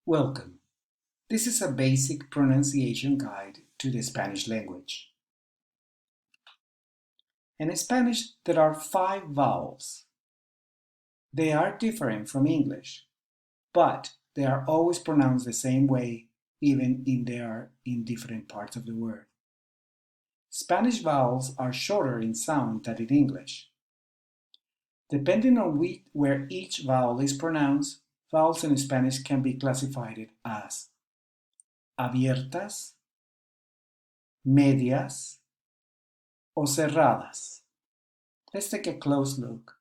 Welcome. This is a basic pronunciation guide to the Spanish language. In Spanish, there are 5 vowels. They are different from English, but they are always pronounced the same way, even if they are in different parts of the word. Spanish vowels are shorter in sound than in English. Depending on where each vowel is pronounced, vowels in Spanish can be classified as abiertas, medias, o cerradas. Let's take a close look.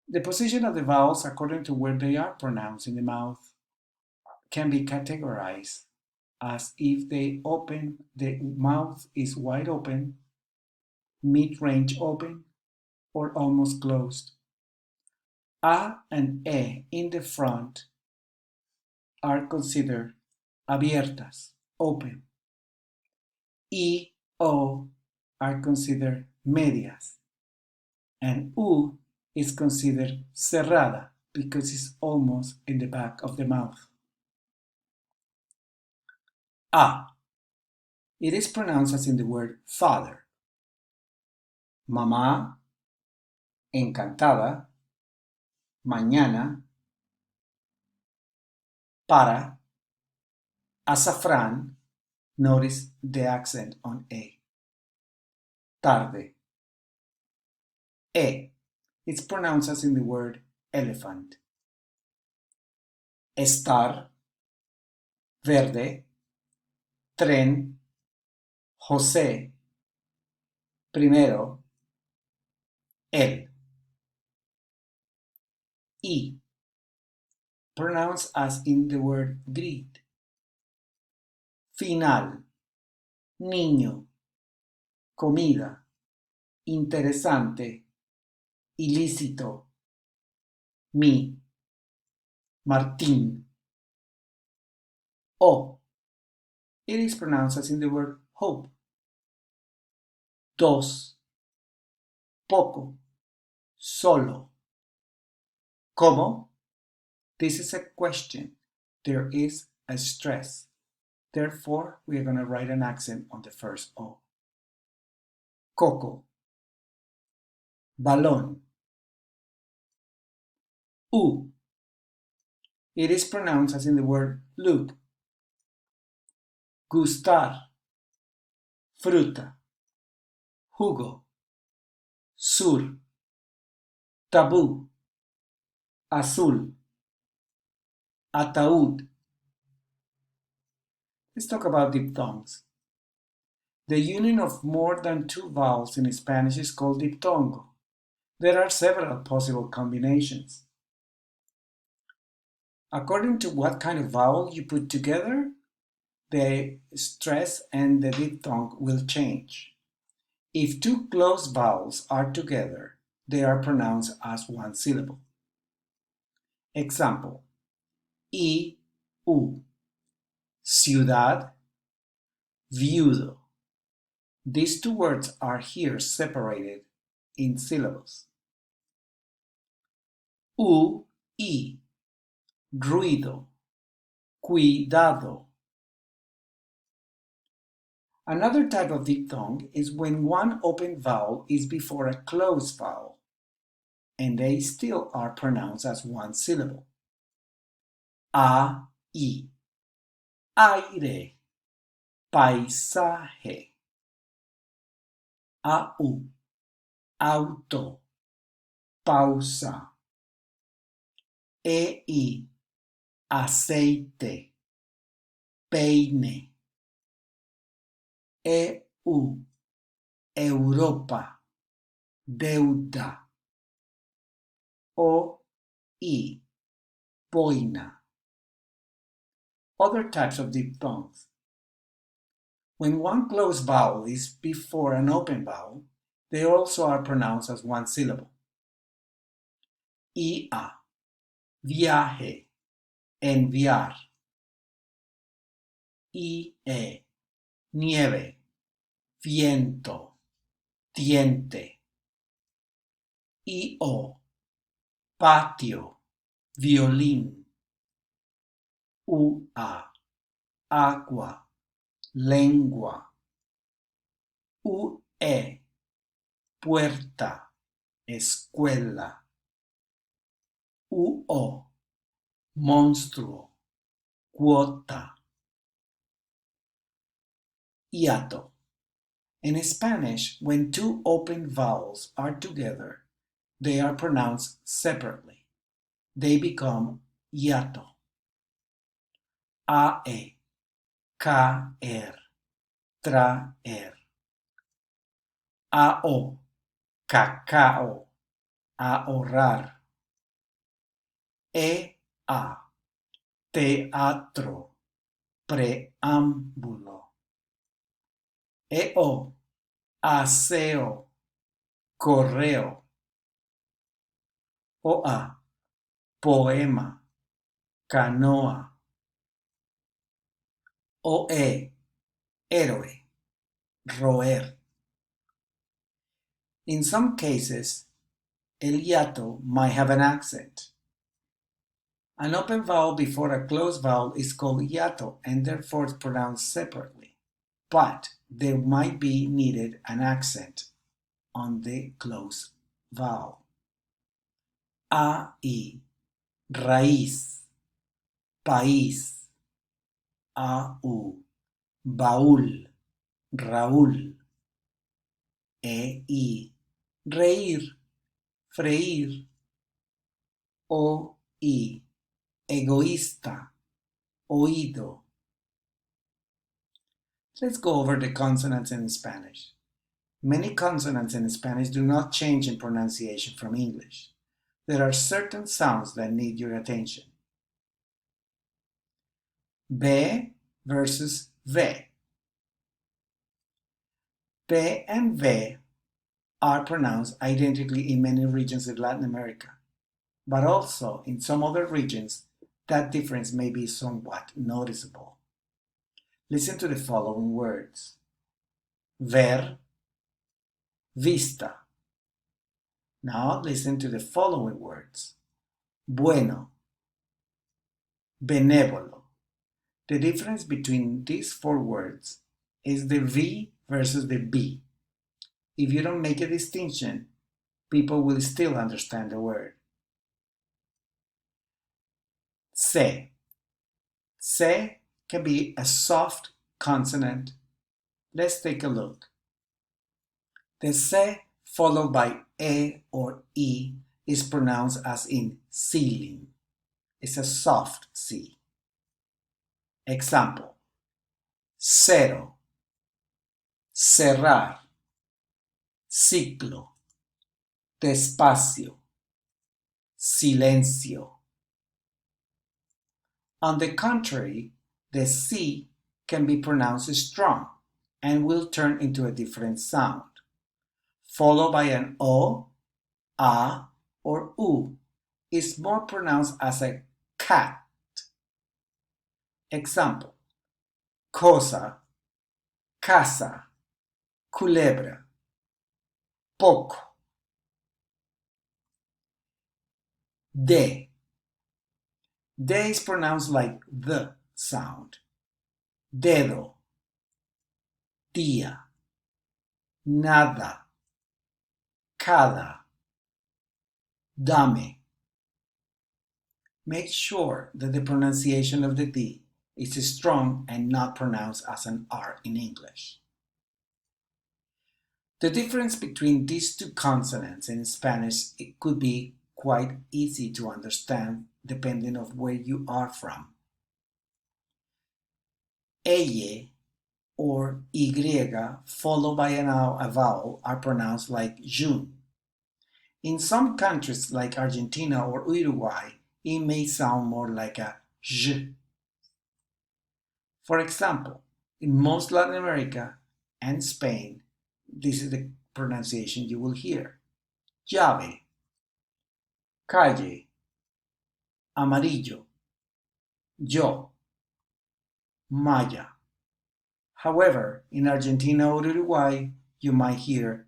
The position of the vowels according to where they are pronounced in the mouth can be categorized as if the mouth is wide open, mid-range open, or almost closed. A and E in the front are considered abiertas, open. I, O are considered medias, and U is considered cerrada because it's almost in the back of the mouth. A. It is pronounced as in the word father. Mamá, encantada, mañana, para, azafrán, notice the accent on A. Tarde. E. It's pronounced as in the word elephant. Estar, verde, tren, José, primero, él. I. Pronounced as in the word greet. Final, niño, comida, interesante, ilícito, mi, Martín. O. It is pronounced as in the word hope. Dos, poco, solo. ¿Cómo? This is a question. There is a stress. Therefore, we are going to write an accent on the first O. Coco. Balón. U. It is pronounced as in the word look. Gustar. Fruta. Jugo. Sur. Tabú. Azul. Ataúd. Let's talk about diphthongs. The union of more than 2 vowels in Spanish is called diphthongo. There are several possible combinations. According to what kind of vowel you put together, the stress and the diphthong will change. If 2 close vowels are together, they are pronounced as one syllable. Example: I, U. Ciudad, viudo. These 2 words are here separated in syllables. U, I. Ruido, cuidado. Another type of diphthong is when one open vowel is before a closed vowel, and they still are pronounced as one syllable. A, I. Aire, paisaje. Au, auto, pausa. Ei, aceite, peine. EU, Europa, deuda. OI, boina. Other types of diphthongs. When one closed vowel is before an open vowel, they also are pronounced as one syllable. IA, viaje, enviar. IE, nieve, viento, diente. IO, patio, violín. ua, agua, lengua, ue, puerta, escuela, uo, monstruo, cuota. Hiato. In Spanish, when two open vowels are together, they are pronounced separately. They become hiato. Ae, caer, traer. Ao, cacao, ahorrar. A, teatro, preámbulo. Eo, aseo, correo. Oa, poema, canoa. Oe, héroe, roer. In some cases, el hiato might have an accent. An open vowel before a closed vowel is called hiato and therefore is pronounced separately, but there might be needed an accent on the closed vowel. Ai, raíz, país. Au, baúl, Raúl. Ei, reír, freír. Oí, egoísta, oído. Let's go over the consonants in Spanish. Many consonants in Spanish do not change in pronunciation from English. There are certain sounds that need your attention. B versus V. P and V are pronounced identically in many regions of Latin America, but also in some other regions that difference may be somewhat noticeable. Listen to the following words. Ver, vista. Now listen to the following words. Bueno, benévolo. The difference between these four words is the V versus the B. If you don't make a distinction, people will still understand the word. Se. Se can be a soft consonant. Let's take a look. The se followed by e or e is pronounced as in ceiling. It's a soft C. Example. Cero, cerrar, ciclo, despacio, silencio. On the contrary, the C can be pronounced strong and will turn into a different sound, followed by an O, A, or U. Is more pronounced as a cat. Example. Cosa, casa, culebra, poco. De. De is pronounced like the sound. Dedo, día, nada, cada, dame. Make sure that the pronunciation of the D is strong and not pronounced as an R in English. The difference between these two consonants in Spanish it could be quite easy to understand depending on where you are from. Eye or Y followed by a vowel are pronounced like June. In some countries like Argentina or Uruguay, it may sound more like a J. For example, in most Latin America and Spain, this is the pronunciation you will hear. Llave, calle, amarillo, yo, maya. However, in Argentina or Uruguay, you might hear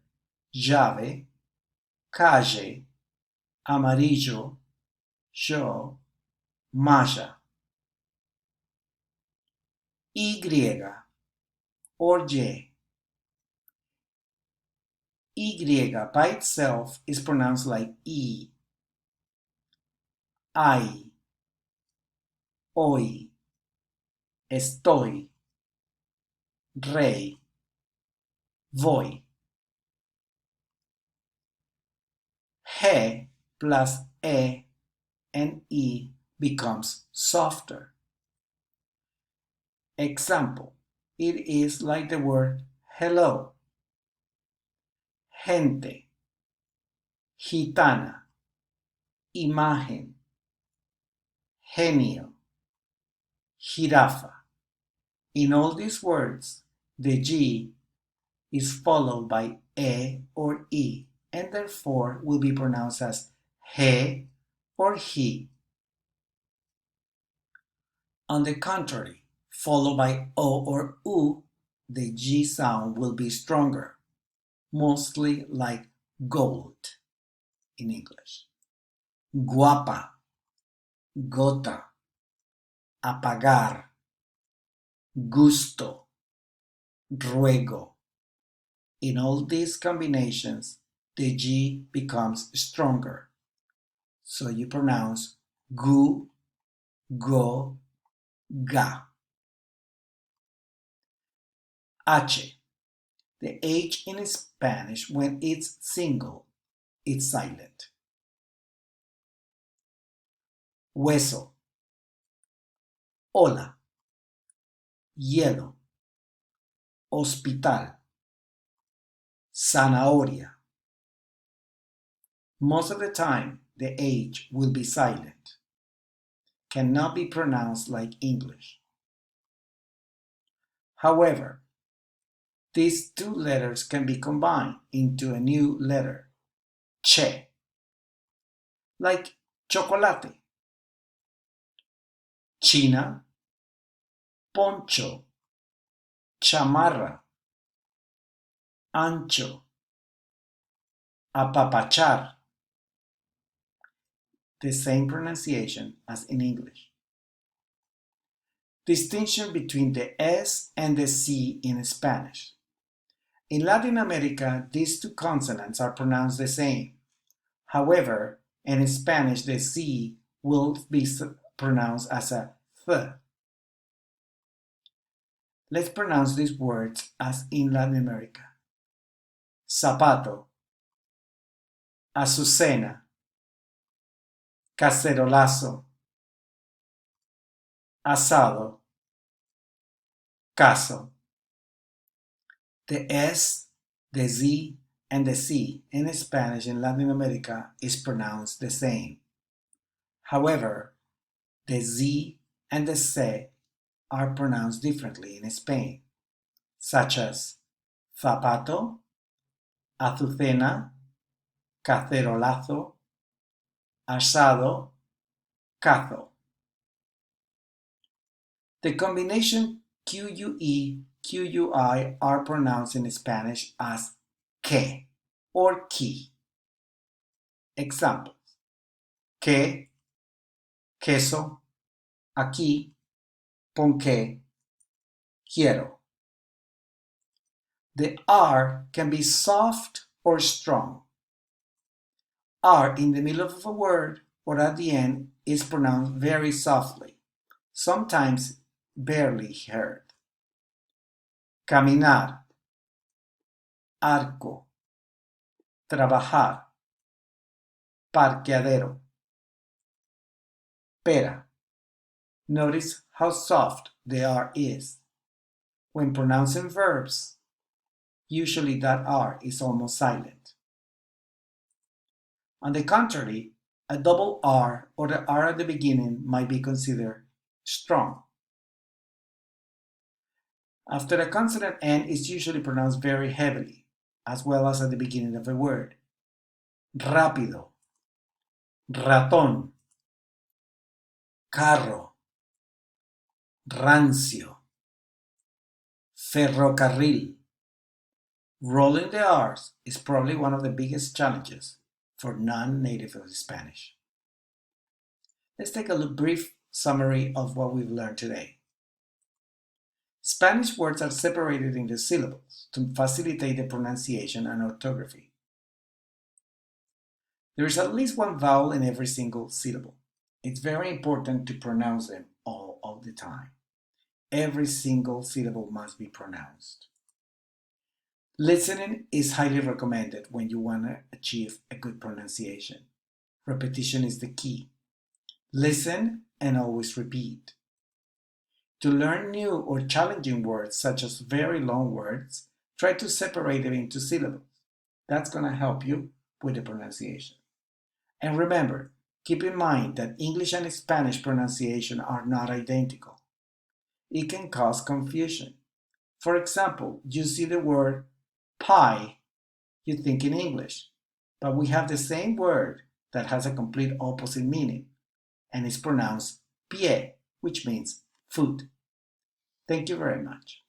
llave, calle, amarillo, yo, maya. Y or Y. Y by itself is pronounced like E, I, hoy, estoy, rey, voy. He plus E and E becomes softer. Example, it is like the word hello, gente, gitana, imagen, genio, jirafa. In all these words, the G is followed by E or E, and therefore will be pronounced as he or he. On the contrary, followed by O or U, the G sound will be stronger, mostly like gold in English. Guapa, gota, apagar, gusto, ruego. In all these combinations, the G becomes stronger. So you pronounce gu, go, ga. H. The H in Spanish, when it's single, it's silent. Hueso, hola, hielo, hospital, zanahoria. Most of the time, the H will be silent, cannot be pronounced like English. However, these two letters can be combined into a new letter, che, like chocolate, china, poncho, chamarra, ancho, apapachar. The same pronunciation as in English. Distinction between the S and the C in Spanish. In Latin America, these two consonants are pronounced the same. However, in Spanish, the C will be pronounced as a th. Let's pronounce these words as in Latin America. Zapato, azucena, cacerolazo, asado, caso. The S, the Z, and the C in Spanish in Latin America is pronounced the same. However, the Z and the C are pronounced differently in Spain, such as zapato, azucena, cacerolazo, asado, cazo. The combination QUE, QUI are pronounced in Spanish as que or ki. Examples: que, queso, aquí, ponqué, quiero. The R can be soft or strong. R in the middle of a word or at the end is pronounced very softly, sometimes barely heard. Caminar, arco, trabajar, parqueadero, pera. Notice how soft the R is. When pronouncing verbs, usually that R is almost silent. On the contrary, a double R or the R at the beginning might be considered strong. After a consonant N is usually pronounced very heavily, as well as at the beginning of a word. Rápido, ratón, carro, rancio, ferrocarril. Rolling the R's is probably one of the biggest challenges for non-native Spanish. Let's take a brief summary of what we've learned today. Spanish words are separated into syllables to facilitate the pronunciation and orthography. There is at least one vowel in every single syllable. It's very important to pronounce them all of the time. Every single syllable must be pronounced. Listening is highly recommended when you want to achieve a good pronunciation. Repetition is the key. Listen and always repeat. To learn new or challenging words, such as very long words, try to separate them into syllables. That's going to help you with the pronunciation. And remember, keep in mind that English and Spanish pronunciation are not identical. It can cause confusion. For example, you see the word pie, you think in English, but we have the same word that has a complete opposite meaning, and is pronounced pie, which means foot. Thank you very much.